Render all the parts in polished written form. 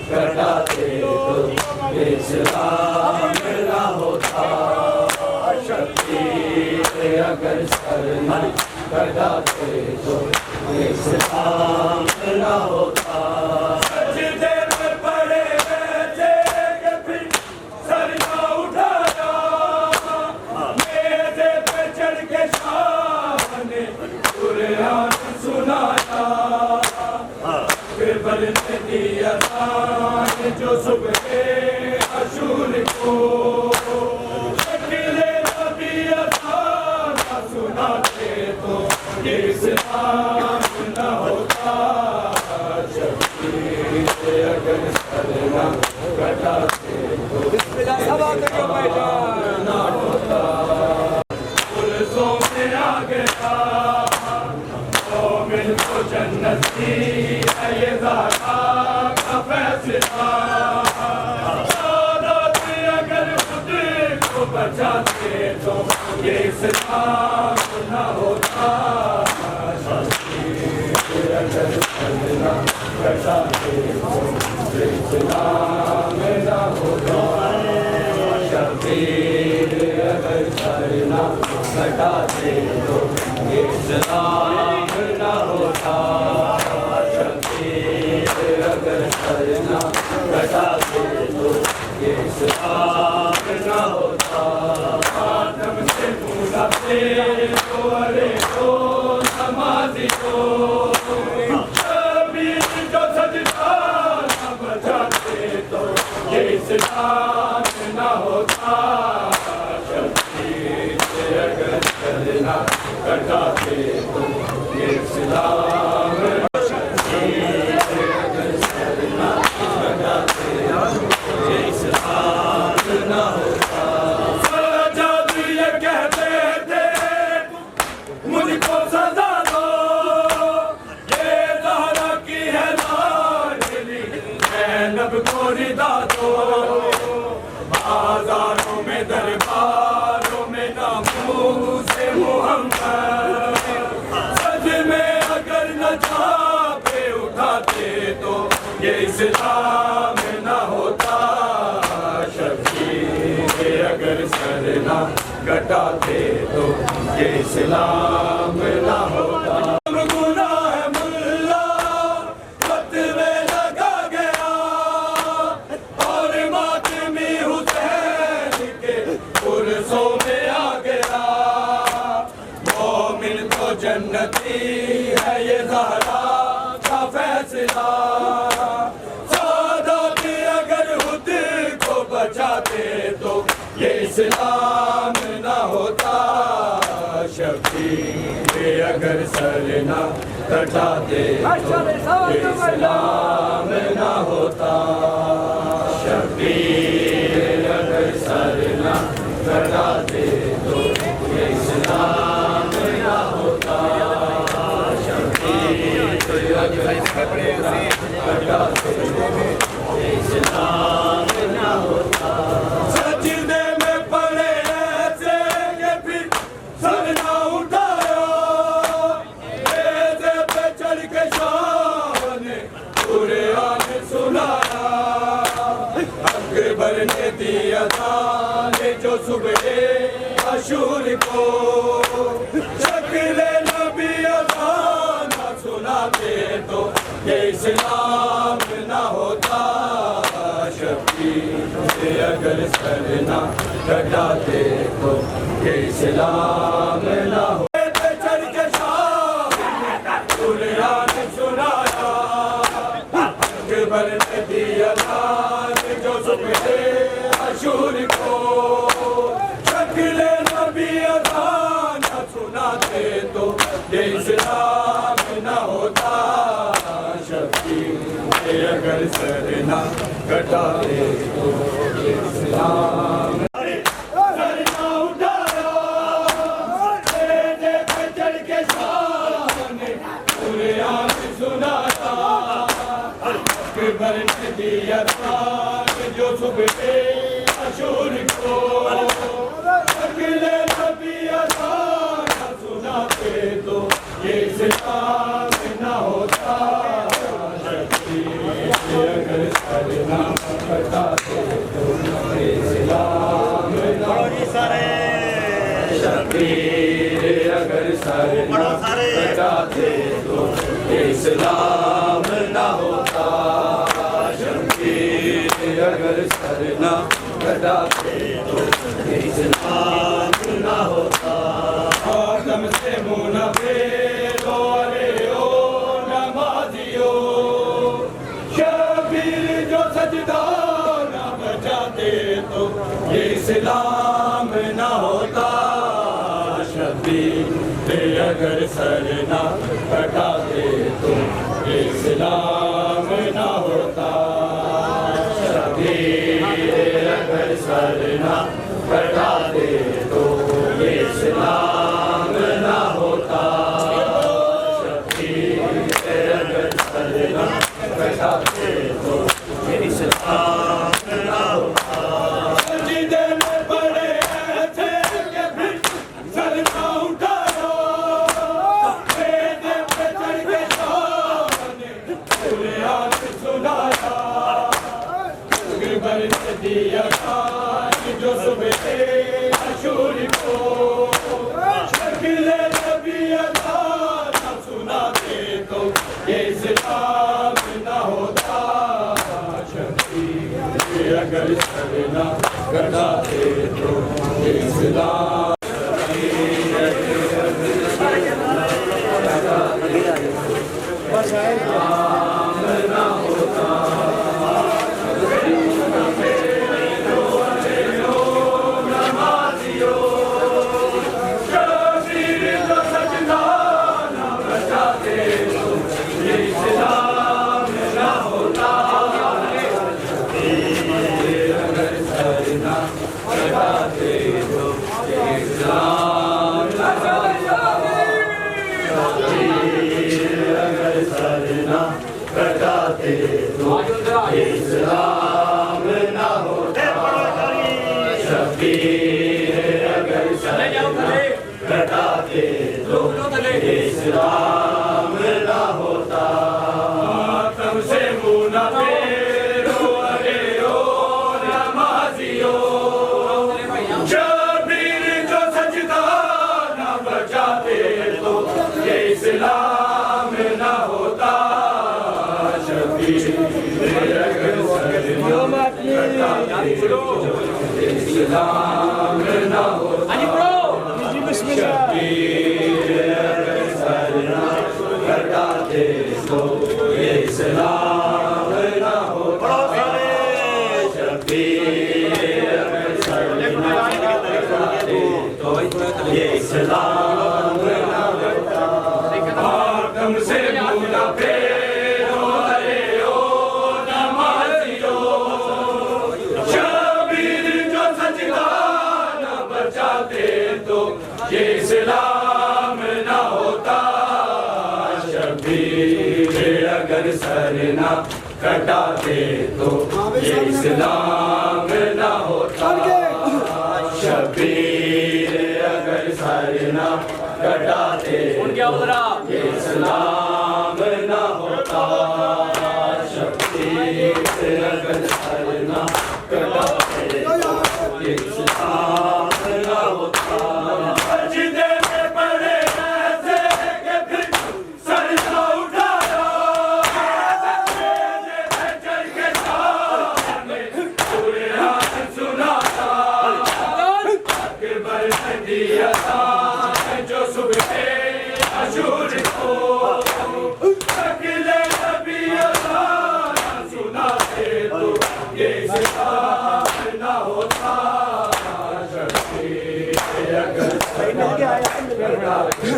कटाते तो इस्लाम ना होता। अगर सरना कटाते तो इस्लाम न होता। सजदे में पड़े थे कि फिर सर न उठाया, मेज़े पे चढ़ के शाह ने कुरान सुनाया। फिर बलने दिया जो सुबह अशूर को शकीले नबी अज़ान सुनाते तो ये इस्लाम न होता। शकीले अगर सरना कटाते तो इस्लाम न होता। पुरज़ों में आ गया मोमिन को जन्नत की है ये ज़ारा का फैसला। बचाते तो ये इस्लाम न होता। अगर सरना कटाते तो ये इस्लाम न होता। शकील अगर सरना कटाते तो ये इस्लाम न होता। शकील अगर सरना कटाते तो ये इस्लाम न होता। आदम से बुलाते तो अरे तो नमाज़ी को, शबीर जो सजदा न बजाते तो ये इस्लाम न होता। शकील अगर सरना कटाते तो ये इस्लाम। शकील अगर सरना कटाते तो ये इस्लाम न होता। ये कहते थे मुझको सजा दो, ये ज़हरा की है लाडली, ज़ैनब को रिदा दो। बाजारों में दरबारों में नामूसे मुहम्मद, सज में अगर न छापे उठाते तो ये इस्लाम न होता। शकील अगर सरना कटाते तो ये इस्लाम न होता। गुनाह मुल्ला फतवे लगा गया और मातमी हुसैन के पुरज़ों में आ गया। मोमिन तो जन्नती है ये ज़हरा का फैसला। सादात अगर खुद को बचाते तो ये इस्लाम न होता। शकील अगर सरना कटाते तो ये इस्लाम न होता। शकील अगर सरना कटाते तो ये इस्लाम न होता। शकील अगर सरना कटाते तो ये इस्लाम न होता। भरने दिया जो सुबह अशूर को शकीले नबी अज़ान सुनाते तो ये इस्लाम न होता। शकील अगर सरना कटाते तो ये इस्लाम न होता। चढ़ के शाह कुरान सुनाया, भरने दिया जो सुबह अशूर को शकीले नबी अज़ान सुनाते तो ये इस्लाम न होता। शकील अगर सरना कटाते तो ये इस्लाम। सरना उठाया मेज़े पे चढ़ के शाह ने कुरान सुनाया। भरने दिया जो सुबह अशूर को शकीले नबी अज़ान सुनाते तो ये इस्लाम न होता। शकील अगर सरना कटाते तो ये इस्लाम न होता। शकील अगर सर न कटाते तो इस्लाम न होता। शब्बीर अगर सर न कटाते तो इस्लाम न होता। आदम से मुँह न फेरो अरे ओ नमाजियो, शब्बीर जो सजदा न बजाते तो इस्लाम न होता। शब्बीर अगर सर न कटाते तो इस्लाम न होता। शब्बीर अगर सर न कटाते तो इस्लाम न होता। शब्बीर अगर सर न कटाते तो इस्लाम न होता। सजदे में पड़े थे कि फिर सर न उठाया, बेदे पे चढ़ के शान पूरे हाथ सुनाया। अकबर ने दिया खान जो सुबह अशूर को, शकीले नबी अल्लाह न सुनाते तो ये इस्लाम न होता। शकीले अगर सर न कटाते तो इस्लाम न होता। नमाजियो, शब्बीर जो सजदा न बजाते तो इस्लाम न होता। शब्बीर अगर सर न कटाते तो इस्लाम न होता। शब्बीर अगर सर न कटाते तो इस्लाम न होता। शब्बीर अगर सर न कटाते तो इस्लाम न होता। मातम से मुँह न फेरो अरे ओ नमाजियो, शब्बीर जो सजदा न बजाते तो ये इस्लाम न होता। शब्बीर अगर सर न कटाते तो इस्लाम न होता। शब्बीर अगर सर न कटाते तो इस्लाम न होता। शब्बीर अगर सर न कटाते तो इस्लाम न होता। आदम से मुँह न फेरो अरे ओ नमाजियो, शब्बीर जो सजदा न बजाते तो ये इस्लाम न होता। शब्बीर अगर सर न कटाते तो ये इस्लाम न होता। शब्बीर अगर सर न कटाते ये इस्लाम न होता। शब्बीर अगर सर न कटाते ये इस्लाम न होता। सजदे में पड़े थे कि फिर सर न उठाया, बेदे पे चढ़ के शान पूरे हाथ सुनाया। अकबर ने दिया खान जो सुबह अशूर को, शकीले नबी अल्लाह न सुनाते तो ये इस्लाम न होता। शब्बीर अगर सर न कटाते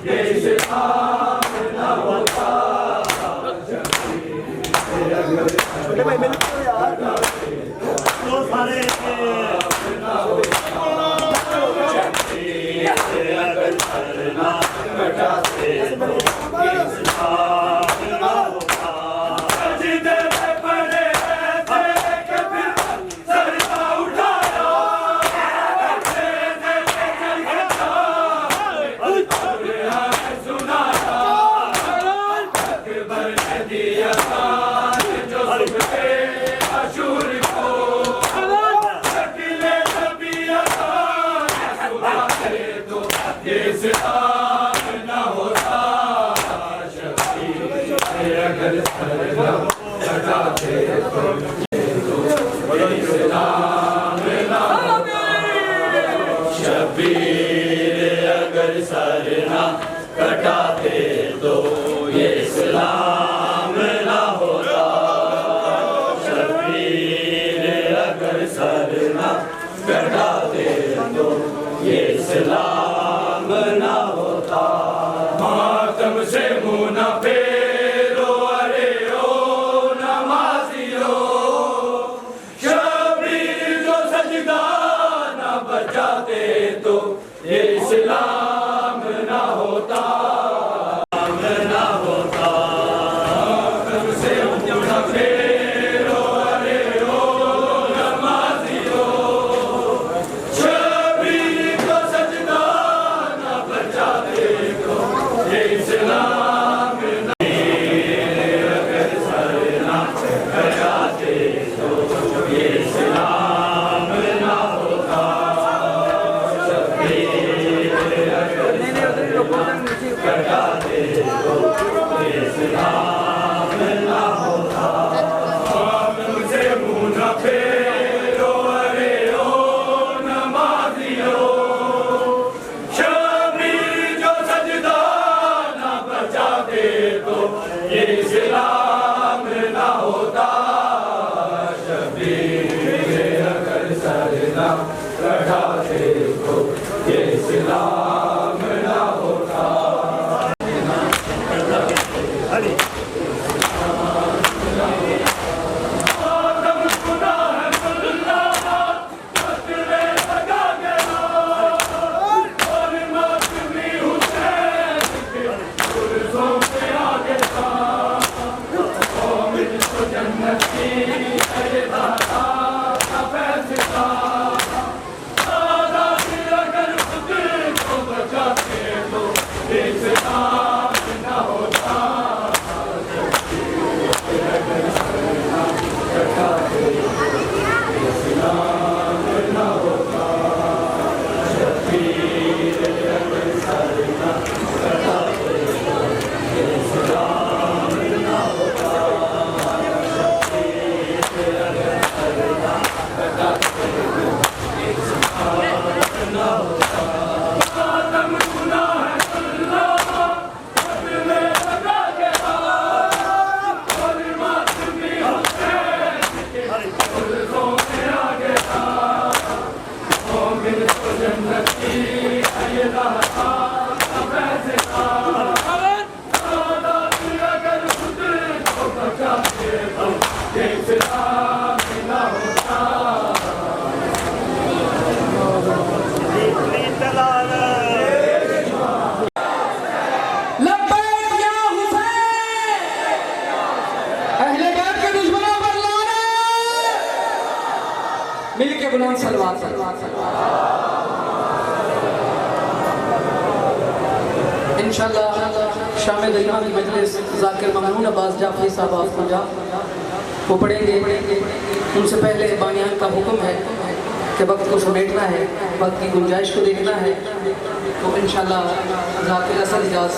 ये इस्लाम न होता। शब्बीर अगर सर न कटाते तो इस्लाम न होता। शब्बीर अगर सर न कटाते तो इस्लाम न होता। सजदे में पड़े थे कि फिर सर न उठाया, बेदे पे चढ़ के शान शबीर अगर सर ना कटाते तो ये इस्लाम ना होता। शबीर अगर सर ना कटाते तो ये इस्लाम ना होता। मातम से मुँह न फेरो अरे ओ नमाजियो, शबीर जो सजदा ना बजाते तो ये इस्लाम ना होता, ना होता। मातम से मुँह न फेरो अरे ओ नमाजियो, शबीर जो सजदा ना बजाते तो ये इस्लाम ना। अगर सर ना कटाते तो ये इस्लाम ना होता। शबीर अगर कटाते तो ये इस्लाम ना होता। मुझे मुँह न फेरो अरे ओ नमाजियो, शबीर जो सजदा ना बजाते तो ये इस्लाम ना होता। शबीर अगर सर ना कटाते तो ये इस्लाम ना होता। आदम गुनाह गुल्लाह कत्ले लगा गया, और मातमी हुसैन के पुरज़ों पे आ गया। मोमिन को जन्नत की है दाता का फैसला, आज़ाद अगर खुद को बचाते तो ये इस्लाम ना होता। इस्लाम ना होता। शबीर अगर सर ना कटाते तो ये इस्लाम ना होता। शबीर अगर सर ना कटाते तो ये इस्लाम ना होता। आदम गुनाह गुल्लाह कत्ले लगा गया, और मातमी हुसैन के पुरज़ों पे आ गया। मोमिन को जन्नत की है ये दाता का फैसला, आज़ाद अगर खुद को बचाते तो ये इस्लाम ना होता। लब्बैक या हुसैन, अहले बैत के दुश्मनों पर लानत। मिल के बुलंद सलवात। इंशाअल्लाह शाम दरिया की मजलिस ज़ाकिर ममनून अब्बास जाफरी साहब आफूजा वो पढ़ेंगे। उनसे पहले बानियान का हुक्म है कि वक्त को समेटना है, वक्त की गुंजाइश को देखना है। तो इंशाअल्लाह ज़ाकिर असल इजाज़त